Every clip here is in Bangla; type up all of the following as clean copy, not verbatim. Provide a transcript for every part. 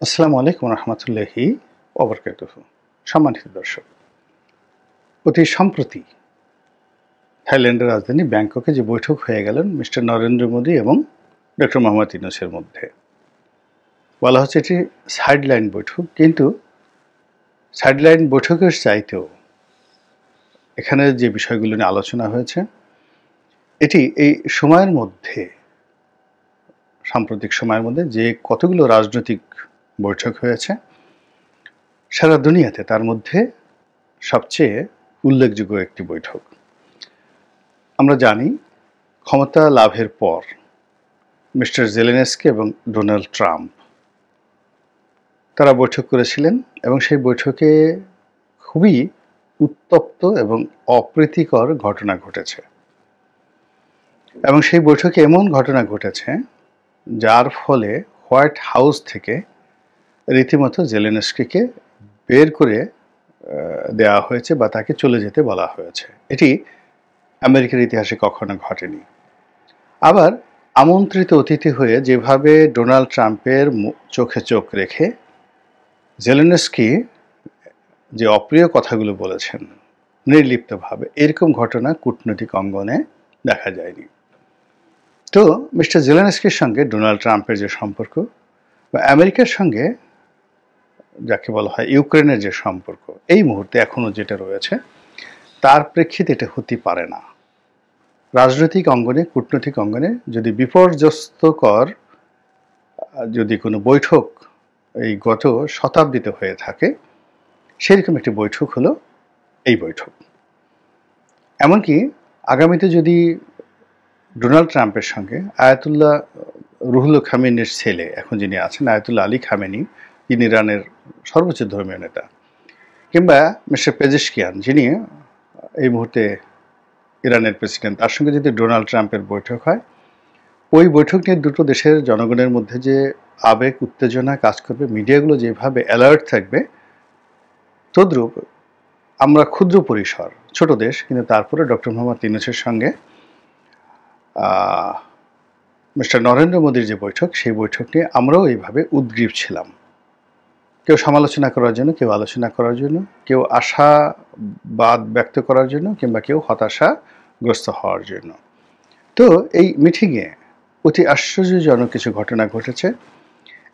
আসসালামু আলাইকুম রহমতুল্লাহি ওবরকাতুহু। সম্মানিত দর্শক, অতি সম্প্রতি থাইল্যান্ডের রাজধানী ব্যাংককে যে বৈঠক হয়ে গেলেন মিস্টার নরেন্দ্র মোদী এবং ডক্টর মোহাম্মদ ইউনূসের মধ্যে, বলা হচ্ছে এটি সাইডলাইন বৈঠক, কিন্তু সাইডলাইন বৈঠকের চাইতেও এখানে যে বিষয়গুলো নিয়ে আলোচনা হয়েছে এটি এই সময়ের মধ্যে, সাম্প্রতিক সময়ের মধ্যে যে কতগুলো রাজনৈতিক বৈঠক হয়েছে সারা দুনিয়াতে, তার মধ্যে সবচেয়ে উল্লেখযোগ্য একটি বৈঠক। আমরা জানি ক্ষমতা লাভের পর মিস্টার জেলেনস্কি এবং ডোনাল্ড ট্রাম্প তারা বৈঠক করেছিলেন এবং সেই বৈঠকে খুবই উত্তপ্ত এবং অপ্রীতিকর ঘটনা ঘটেছে। এবং সেই বৈঠকে এমন ঘটনা ঘটেছে যার ফলে হোয়াইট হাউস থেকে রীতিমতো জেলেনস্কিকে বের করে দেওয়া হয়েছে বা তাকে চলে যেতে বলা হয়েছে। এটি আমেরিকার ইতিহাসে কখনো ঘটেনি। আবার আমন্ত্রিত অতিথি হয়ে যেভাবে ডোনাল্ড ট্রাম্পের চোখে চোখ রেখে জেলেনস্কি যে অপ্রিয় কথাগুলো বলেছেন নির্লিপ্তভাবে, এরকম ঘটনা কূটনৈতিক অঙ্গনে দেখা যায়নি। তো মিস্টার জেলেনস্কির সঙ্গে ডোনাল্ড ট্রাম্পের যে সম্পর্ক, বা আমেরিকার সঙ্গে যাকে বলা হয় ইউক্রেনের যে সম্পর্ক এই মুহূর্তে এখনও যেটা রয়েছে, তার প্রেক্ষিতে এটা হতে পারে না। রাজনৈতিক অঙ্গনে, কূটনৈতিক অঙ্গনে যদি বিপর্যস্তকর যদি কোনো বৈঠক এই গত শতাব্দীতে হয়ে থাকে, সেরকম একটি বৈঠক হলো এই বৈঠক। এমনকি আগামীতে যদি ডোনাল্ড ট্রাম্পের সঙ্গে আয়াতুল্লাহ রুহুল খামেনির ছেলে, এখন যিনি আছেন আয়াতুল্লাহ আলী খামেনি, যিনি ইরানের সর্বোচ্চ ধর্মীয় নেতা, কিংবা মিস্টার পেজেশকিয়ান, যিনি এই মুহূর্তে ইরানের প্রেসিডেন্ট, তার সঙ্গে যদি ডোনাল্ড ট্রাম্পের বৈঠক হয়, ওই বৈঠক নিয়ে দুটো দেশের জনগণের মধ্যে যে আবেগ উত্তেজনা কাজ করবে, মিডিয়াগুলো যেভাবে অ্যালার্ট থাকবে, তদ্রূপ আমরা ক্ষুদ্র পরিসর ছোট দেশ, কিন্তু তারপরে ডক্টর মোহাম্মদ ইউনূসের সঙ্গে মিস্টার নরেন্দ্র মোদীর যে বৈঠক, সেই বৈঠক নিয়ে আমরাও এইভাবে উদ্গ্রীব ছিলাম। কেউ সমালোচনা করার জন্য, কেউ আলোচনা করার জন্য, কেউ আশাবাদ ব্যক্ত করার জন্য, কিংবা কেউ হতাশাগ্রস্ত হওয়ার জন্য। তো এই মিটিংয়ে অতি আশ্চর্যজনক কিছু ঘটনা ঘটেছে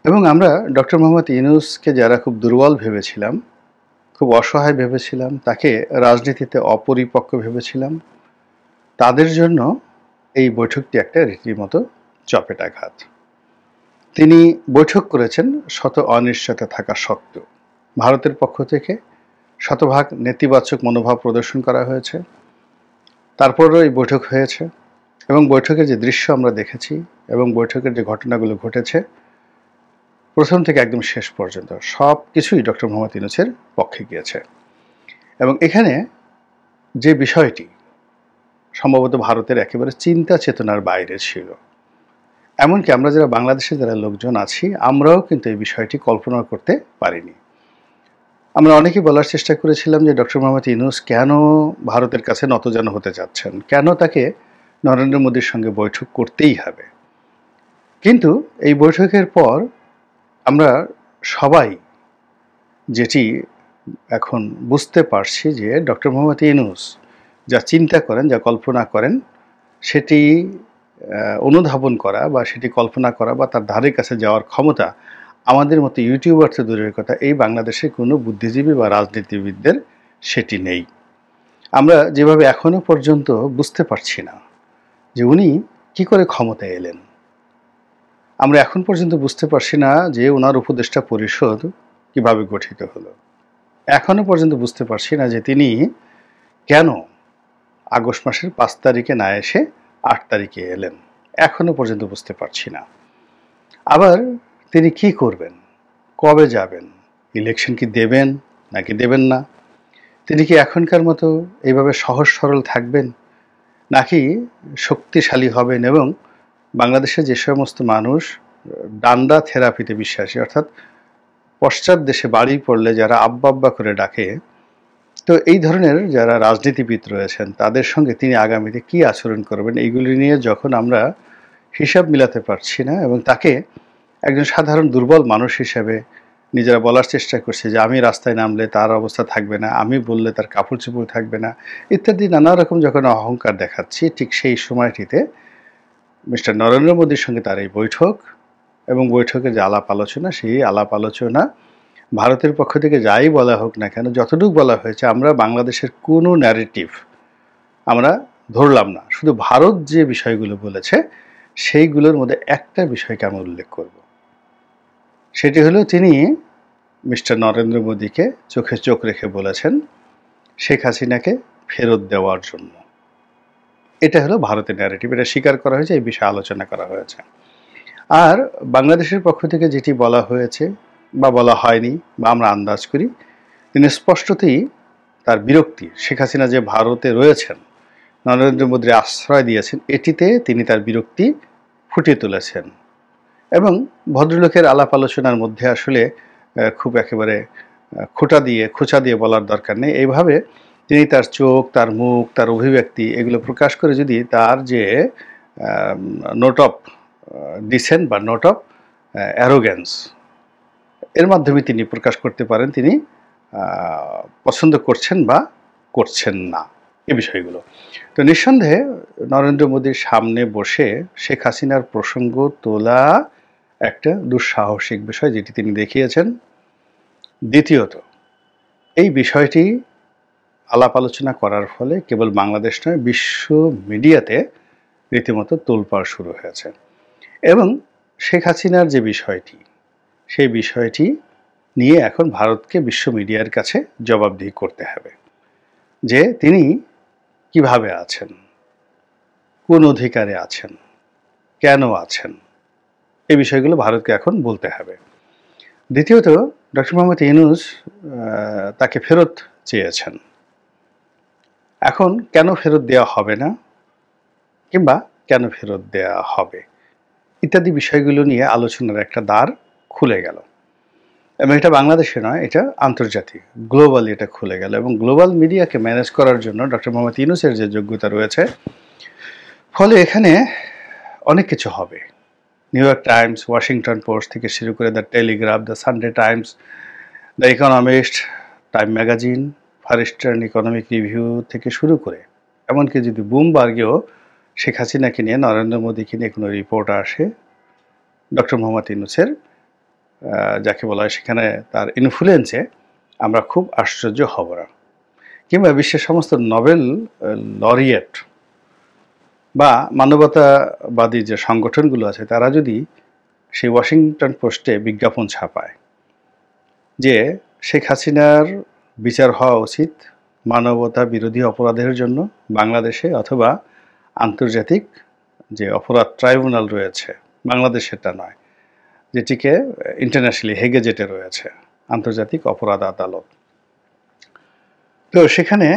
এবং আমরা ডক্টর মোহাম্মদ ইউনূসকে যারা খুব দুর্বল ভেবেছিলাম, খুব অসহায় ভেবেছিলাম, তাকে রাজনীতিতে অপরিপক্ক ভেবেছিলাম, তাদের জন্য এই বৈঠকটি একটা রীতিমতো চপেটাঘাত। তিনি বৈঠক করেছেন শত অনিশ্চয়তা থাকা সত্ত্বেও। ভারতের পক্ষ থেকে শতভাগ নেতিবাচক মনোভাব প্রদর্শন করা হয়েছে, তারপরেও এই বৈঠক হয়েছে এবং বৈঠকের যে দৃশ্য আমরা দেখেছি এবং বৈঠকের যে ঘটনাগুলো ঘটেছে, প্রথম থেকে একদম শেষ পর্যন্ত সব কিছুই ডক্টর মোহাম্মদ ইউনূসের পক্ষে গিয়েছে। এবং এখানে যে বিষয়টি সম্ভবত ভারতের একেবারে চিন্তা চেতনার বাইরে ছিল, এমনকি আমরা যারা বাংলাদেশে যারা লোকজন আছি, আমরাও কিন্তু এই বিষয়টি কল্পনা করতে পারিনি। আমরা অনেকেই বলার চেষ্টা করেছিলাম যে ডক্টর মোহাম্মদ ইউনূস কেন ভারতের কাছে নতজানু হতে যাচ্ছেন, কেন তাকে নরেন্দ্র মোদীর সঙ্গে বৈঠক করতেই হবে। কিন্তু এই বৈঠকের পর আমরা সবাই যেটি এখন বুঝতে পারছি যে ডক্টর মোহাম্মদ ইউনূস যা চিন্তা করেন, যা কল্পনা করেন, সেটি অনুধাবন করা বা সেটি কল্পনা করা বা তার ধারে কাছে যাওয়ার ক্ষমতা আমাদের মতো ইউটিউবার তো দূরের কথা, এই বাংলাদেশে কোনো বুদ্ধিজীবী বা রাজনীতিবিদদের সেটি নেই। আমরা যেভাবে এখনো পর্যন্ত বুঝতে পারছি না যে উনি কি করে ক্ষমতায় এলেন, আমরা এখন পর্যন্ত বুঝতে পারছি না যে ওনার উপদেষ্টা পরিষদ কিভাবে গঠিত হলো, এখনো পর্যন্ত বুঝতে পারছি না যে তিনি কেন আগস্ট মাসের 5 তারিখে না এসে 8 তারিখে এলেন, এখনো পর্যন্ত বুঝতে পারছি না। আবার তিনি কি করবেন, কবে যাবেন, ইলেকশন কি দেবেন নাকি দেবেন না, তিনি কি এখনকার মতো এইভাবে সহজ সরল থাকবেন নাকি শক্তিশালী হবেন এবং বাংলাদেশে যে সমস্ত মানুষ ডান্ডা থেরাপিতে বিশ্বাসী, অর্থাৎ পশ্চাৎ দেশে বাড়ি পড়লে যারা আব্বা আব্বা করে ডাকে, তো এই ধরনের যারা রাজনীতিবিদ রয়েছেন তাদের সঙ্গে তিনি আগামীতে কি আচরণ করবেন, এইগুলি নিয়ে যখন আমরা হিসাব মিলাতে পারছি না এবং তাকে একজন সাধারণ দুর্বল মানুষ হিসেবে নিজেরা বলার চেষ্টা করছে যে আমি রাস্তায় নামলে তার অবস্থা থাকবে না, আমি বললে তার কাপড় চোপড় থাকবে না, ইত্যাদি নানা রকম যখন অহংকার দেখাচ্ছি, ঠিক সেই সময়টিতে মিস্টার নরেন্দ্র মোদীর সঙ্গে তার এই বৈঠক এবং বৈঠকের যে আলাপ আলোচনা, সেই আলাপ আলোচনা ভারতের পক্ষ থেকে যাই বলা হোক না কেন, যতটুকু বলা হয়েছে, আমরা বাংলাদেশের কোনো ন্যারেটিভ আমরা ধরলাম না। শুধু ভারত যে বিষয়গুলো বলেছে সেইগুলোর মধ্যে একটা বিষয়কে আমি উল্লেখ করব। সেটি হলো তিনি মিস্টার নরেন্দ্র মোদীকে চোখে চোখ রেখে বলেছেন শেখ হাসিনাকে ফেরত দেওয়ার জন্য। এটা হলো ভারতের ন্যারেটিভ, এটা স্বীকার করা হয়েছে, এই বিষয়ে আলোচনা করা হয়েছে। আর বাংলাদেশের পক্ষ থেকে যেটি বলা হয়েছে বা বলা হয়নি বা আমরা আন্দাজ করি, তিনি স্পষ্টতই তার বিরক্তি, শেখ হাসিনা যে ভারতে রয়েছেন, নরেন্দ্র মোদীর আশ্রয় দিয়েছেন, এটিতে তিনি তার বিরক্তি ফুটিয়ে তুলেছেন। এবং ভদ্রলোকের আলাপ আলোচনার মধ্যে আসলে খুব একেবারে খোঁচা দিয়ে বলার দরকার নেই। এইভাবে তিনি তার চোখ, তার মুখ, তার অভিব্যক্তি এগুলো প্রকাশ করে যদি তার যে নোট অফ ডিসেন্ট বা নোট অফ অ্যারোগ্যান্স এর মাধ্যমে তিনি প্রকাশ করতে পারেন তিনি পছন্দ করছেন বা করছেন না এই বিষয়গুলো। তো নিঃসন্দেহে নরেন্দ্র মোদীর সামনে বসে শেখ হাসিনার প্রসঙ্গ তোলা একটা দুঃসাহসিক বিষয়, যেটি তিনি দেখিয়েছেন। দ্বিতীয়ত, এই বিষয়টি আলাপ আলোচনা করার ফলে কেবল বাংলাদেশ নয়, বিশ্ব মিডিয়াতে রীতিমতো তোলপাড় শুরু হয়েছে। এবং শেখ হাসিনার যে বিষয়টি, সেই বিষয়টি নিয়ে এখন ভারতকে বিশ্ব মিডিয়ার কাছে জবাবদিহি করতে হবে যে তিনি কিভাবে আছেন, কোন অধিকারে আছেন, কেন আছেন, এই বিষয়গুলো ভারতকে এখন বলতে হবে। দ্বিতীয়ত, ডক্টর মোহাম্মদ ইউনূস তাকে ফেরত চেয়েছেন। এখন কেন ফেরত দেওয়া হবে না কিংবা কেন ফেরত দেওয়া হবে ইত্যাদি বিষয়গুলো নিয়ে আলোচনার একটা দ্বার খুলে গেল। এবং এটা বাংলাদেশে নয়, এটা আন্তর্জাতিক, গ্লোবালি এটা খুলে গেল। এবং গ্লোবাল মিডিয়াকে ম্যানেজ করার জন্য ডক্টর মোহাম্মদ ইউনূসের যে যোগ্যতা রয়েছে, ফলে এখানে অনেক কিছু হবে। New York Times, Washington Post থেকে শুরু করে the Telegraph, the Sunday Times, the Economist, Time Magazine, Far Eastern Economic Review থেকে শুরু করে এমনকি যদি বুমবার্গেও শেখ হাসিনাকে নিয়ে, নরেন্দ্র মোদীকে নিয়ে কোনো রিপোর্ট আসে, ডক্টর মোহাম্মদ ইউনূসের যাকে বলা হয় সেখানে তার ইনফ্লুয়েন্সে আমরা খুব আশ্চর্য হব না। কিংবা বিশ্বের সমস্ত নোবেল লরিয়েট বা মানবতাবাদী যে সংগঠনগুলো আছে, তারা যদি সেই ওয়াশিংটন পোস্টে বিজ্ঞাপন ছাপায় যে শেখ হাসিনার বিচার হওয়া উচিত মানবতা বিরোধী অপরাধের জন্য বাংলাদেশে, অথবা আন্তর্জাতিক যে অপরাধ ট্রাইব্যুনাল রয়েছে, বাংলাদেশেরটা নয়, যেটিকে ইন্টারন্যাশনালি হেগে যেটা রয়েছে, আন্তর্জাতিক অপরাধ আদালত, তো সেখানে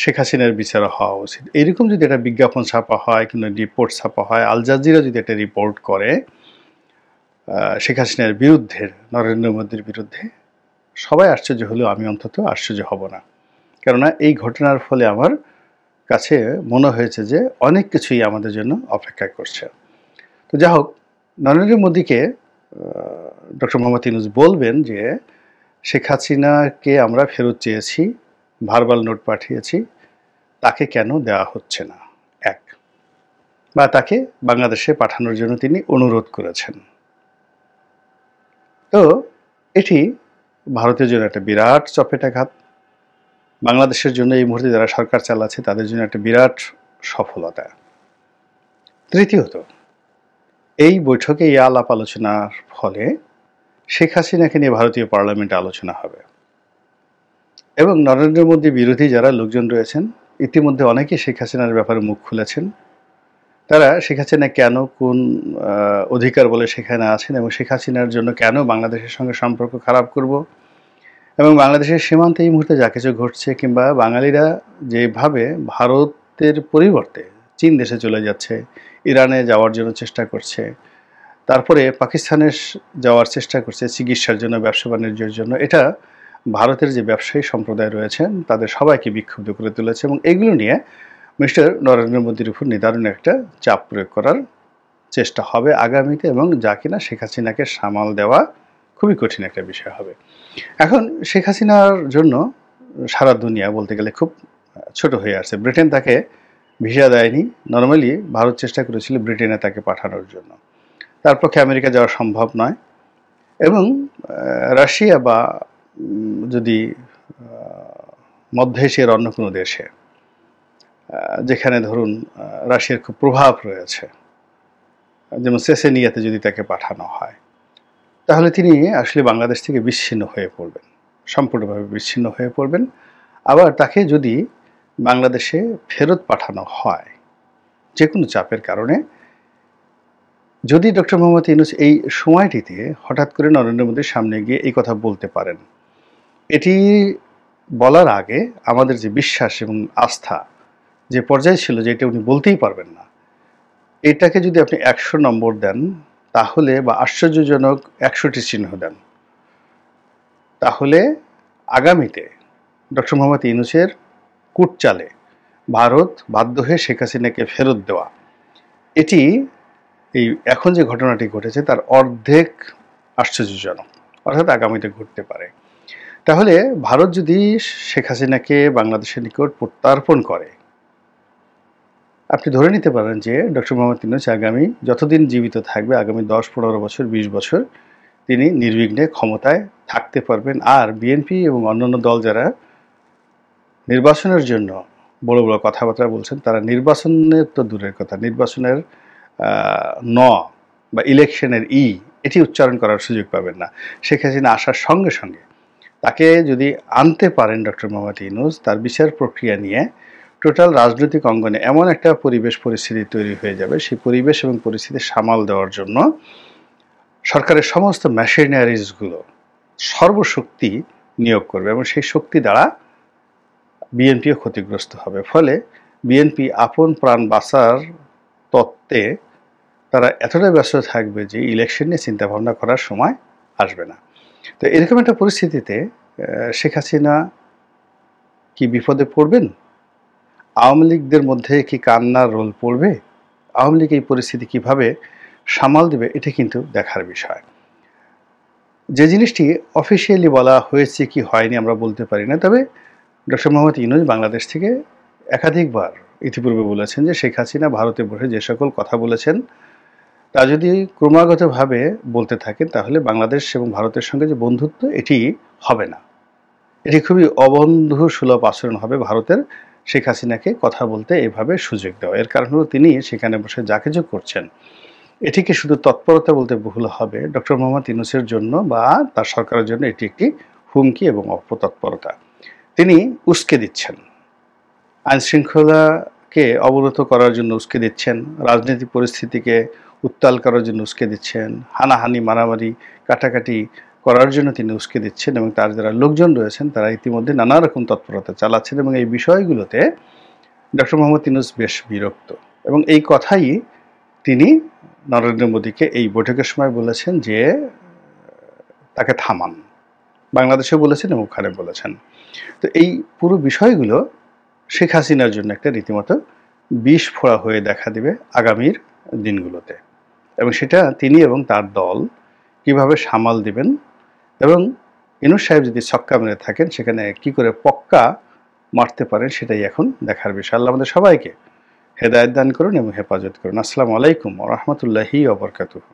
শেখ হাসিনার বিচার হওয়া উচিত, এইরকম যদি একটা বিজ্ঞাপন ছাপা হয়, কোনো রিপোর্ট ছাপা হয়, আল জাজিরা যদি একটা রিপোর্ট করে শেখ হাসিনার বিরুদ্ধে, নরেন্দ্র মোদীর বিরুদ্ধে, সবাই আশ্চর্য হলেও আমি অন্তত আশ্চর্য হব না। কেননা এই ঘটনার ফলে আমার কাছে মনে হয়েছে যে অনেক কিছুই আমাদের জন্য অপেক্ষা করছে। তো যাই হোক, নরেন্দ্র মোদীকে ডক্টর মোহাম্মদ ইউনূস বলবেন যে শেখ হাসিনাকে আমরা ফেরত চেয়েছি, ভার্বাল নোট পাঠিয়েছি, তাকে কেন দেওয়া হচ্ছে না, এক, বা তাকে বাংলাদেশে পাঠানোর জন্য তিনি অনুরোধ করেছেন। তো এটি ভারতের জন্য একটা বিরাট চপেটাঘাত, বাংলাদেশের জন্য এই মুহূর্তে যারা সরকার চালাচ্ছে তাদের জন্য একটা বিরাট সফলতা। তৃতীয়ত, এই বৈঠকে এই আলাপ আলোচনার ফলে শেখ হাসিনাকে নিয়ে ভারতীয় পার্লামেন্টে আলোচনা হবে এবং নরেন্দ্র মোদী বিরোধী যারা লোকজন রয়েছেন, ইতিমধ্যে অনেকেই শেখ হাসিনার ব্যাপারে মুখ খুলেছেন। তারা শেখ হাসিনা কেন, কোন অধিকার বলে সেখানে আছেন এবং শেখ হাসিনার জন্য কেন বাংলাদেশের সঙ্গে সম্পর্ক খারাপ করব, এবং বাংলাদেশের সীমান্তে এই মুহূর্তে যা কিছু ঘটছে, কিংবা বাঙালিরা যেভাবে ভারতের পরিবর্তে চীন দেশে চলে যাচ্ছে, ইরানে যাওয়ার জন্য চেষ্টা করছে, তারপরে পাকিস্তানে যাওয়ার চেষ্টা করছে চিকিৎসার জন্য, ব্যবসা বাণিজ্যের জন্য, এটা ভারতের যে ব্যবসায়ী সম্প্রদায় রয়েছেন তাদের সবাইকে বিক্ষুব্ধ করে তুলেছে। এবং এগুলো নিয়ে মিস্টার নরেন্দ্র মোদীর উপর নিদারুণ একটা চাপ প্রয়োগ করার চেষ্টা হবে আগামীতে, এবং যা কিনা শেখ হাসিনাকে সামাল দেওয়া খুবই কঠিন একটা বিষয় হবে। এখন শেখ হাসিনার জন্য সারা দুনিয়া বলতে গেলে খুব ছোট হয়ে আসছে। ব্রিটেন তাকে ভিসা দেয়নি। নরমালি ভারত চেষ্টা করেছিল ব্রিটেনে তাকে পাঠানোর জন্য। তার পক্ষে আমেরিকা যাওয়া সম্ভব নয়, এবং রাশিয়া বা যদি মধ্য এশিয়ার অন্য কোনো দেশে, যেখানে ধরুন রাশিয়ার খুব প্রভাব রয়েছে, যেমন চেচেনিয়াতে যদি তাকে পাঠানো হয়, তাহলে তিনি আসলে বাংলাদেশ থেকে বিচ্ছিন্ন হয়ে পড়বেন, সম্পূর্ণভাবে বিচ্ছিন্ন হয়ে পড়বেন। আবার তাকে যদি বাংলাদেশে ফেরত পাঠানো হয় যে কোনো চাপের কারণে, যদি ডক্টর মোহাম্মদ ইউনূস এই সময়টিতে হঠাৎ করে নরেন্দ্র মোদীর সামনে গিয়ে এই কথা বলতে পারেন, এটি বলার আগে আমাদের যে বিশ্বাস এবং আস্থা যে পর্যায়ে ছিল যে এটা উনি বলতেই পারবেন না, এটাকে যদি আপনি 100 নম্বর দেন তাহলে, বা আশ্চর্যজনক 100টি চিহ্ন দেন, তাহলে আগামীতে ডক্টর মোহাম্মদ ইউনূসের কূটচালে ভারত বাধ্য হয়ে শেখ হাসিনাকে ফেরত দেওয়া, এটি এই এখন যে ঘটনাটি ঘটেছে তার অর্ধেক আশ্চর্যজনক, অর্থাৎ আগামীতে ঘটতে পারে। তাহলে ভারত যদি শেখ হাসিনাকে বাংলাদেশের নিকট প্রত্যার্পণ করে, আপনি ধরে নিতে পারেন যে ডক্টর মোহাম্মদ ইউনূস আগামী যতদিন জীবিত থাকবে, আগামী 10-15 বছর, 20 বছর তিনি নির্বিঘ্নে ক্ষমতায় থাকতে পারবেন। আর বিএনপি এবং অন্যান্য দল যারা নির্বাচনের জন্য বড় বড় কথাবার্তা বলছেন, তারা নির্বাচনের তো দূরের কথা, নির্বাচনের ন বা ইলেকশনের এটি উচ্চারণ করার সুযোগ পাবেন না। শেখ হাসিনা আসার সঙ্গে সঙ্গে তাকে যদি আনতে পারেন ডক্টর মোহাম্মদ ইউনূস, তার বিচার প্রক্রিয়া নিয়ে টোটাল রাজনৈতিক অঙ্গনে এমন একটা পরিবেশ পরিস্থিতি তৈরি হয়ে যাবে, সেই পরিবেশ এবং পরিস্থিতি সামাল দেওয়ার জন্য সরকারের সমস্ত মেশিনারিজগুলো সর্বশক্তি নিয়োগ করবে, এবং সেই শক্তি দ্বারা বিএনপিও ক্ষতিগ্রস্ত হবে। ফলে বিএনপি আপন প্রাণ বাঁচার তত্ত্বে তারা এতটাই ব্যস্ত থাকবে যে ইলেকশন নিয়ে চিন্তাভাবনা করার সময় আসবে না। তো এরকম একটা পরিস্থিতিতে শেখ হাসিনা কি বিপদে পড়বেন? আওয়ামী লীগদের মধ্যে কি কান্নার রোল পড়বে? আওয়ামী লীগ এই পরিস্থিতি কিভাবে সামাল দেবে, এটা কিন্তু দেখার বিষয়। যে জিনিসটি অফিসিয়ালি বলা হয়েছে কি হয়নি আমরা বলতে পারি না, তবে ডক্টর মোহাম্মদ ইউনূস বাংলাদেশ থেকে একাধিকবার ইতিপূর্বে বলেছেন যে শেখ হাসিনা ভারতে বসে যে সকল কথা বলেছেন তা যদি ক্রমাগতভাবে বলতে থাকেন, তাহলে বাংলাদেশ এবং ভারতের সঙ্গে যে বন্ধুত্ব, এটি হবে না। এটি খুবই অবন্ধু সুলভ আচরণ হবে ভারতের শেখ হাসিনাকে কথা বলতে এভাবে সুযোগ দেওয়া। এর কারণ হলো তিনি সেখানে বসে যা কিছু করছেন, এটিকে শুধু তৎপরতা বলতে ভুল হবে। ডক্টর মোহাম্মদ ইউনূসের জন্য বা তার সরকারের জন্য এটি একটি হুমকি এবং অপতৎপরতা। তিনি উস্কে দিচ্ছেন, আইনশৃঙ্খলাকে অবরত করার জন্য উস্কে দিচ্ছেন, রাজনৈতিক পরিস্থিতিকে উত্তাল করার জন্য উস্কে দিচ্ছেন, হানাহানি, মারামারি, কাটাকাটি করার জন্য তিনি উস্কে দিচ্ছেন, এবং তার যারা লোকজন রয়েছেন তারা ইতিমধ্যে নানা রকম তৎপরতা চালাচ্ছেন, এবং এই বিষয়গুলোতে ডক্টর মোহাম্মদ ইউনূস বেশ বিরক্ত। এবং এই কথাই তিনি নরেন্দ্র মোদীকে এই বৈঠকের সময় বলেছেন যে তাকে থামান, বাংলাদেশে বলেছেন এবং ওখানে বলেছেন। তো এই পুরো বিষয়গুলো শেখ হাসিনার জন্য একটা রীতিমতো বিষ ফোড়া হয়ে দেখা দিবে আগামীর দিনগুলোতে, এবং সেটা তিনি এবং তার দল কিভাবে সামাল দিবেন, এবং ইউনূস সাহেব যদি ছক্কা মেরে থাকেন সেখানে কি করে পক্কা মারতে পারেন, সেটাই এখন দেখার বিষয়। আল্লাহ আমাদের সবাইকে হেদায়েত দান করুন এবং হেফাজত করুন। আসসালামু আলাইকুম ওয়া রাহমাতুল্লাহি ওয়া বারাকাতুহু।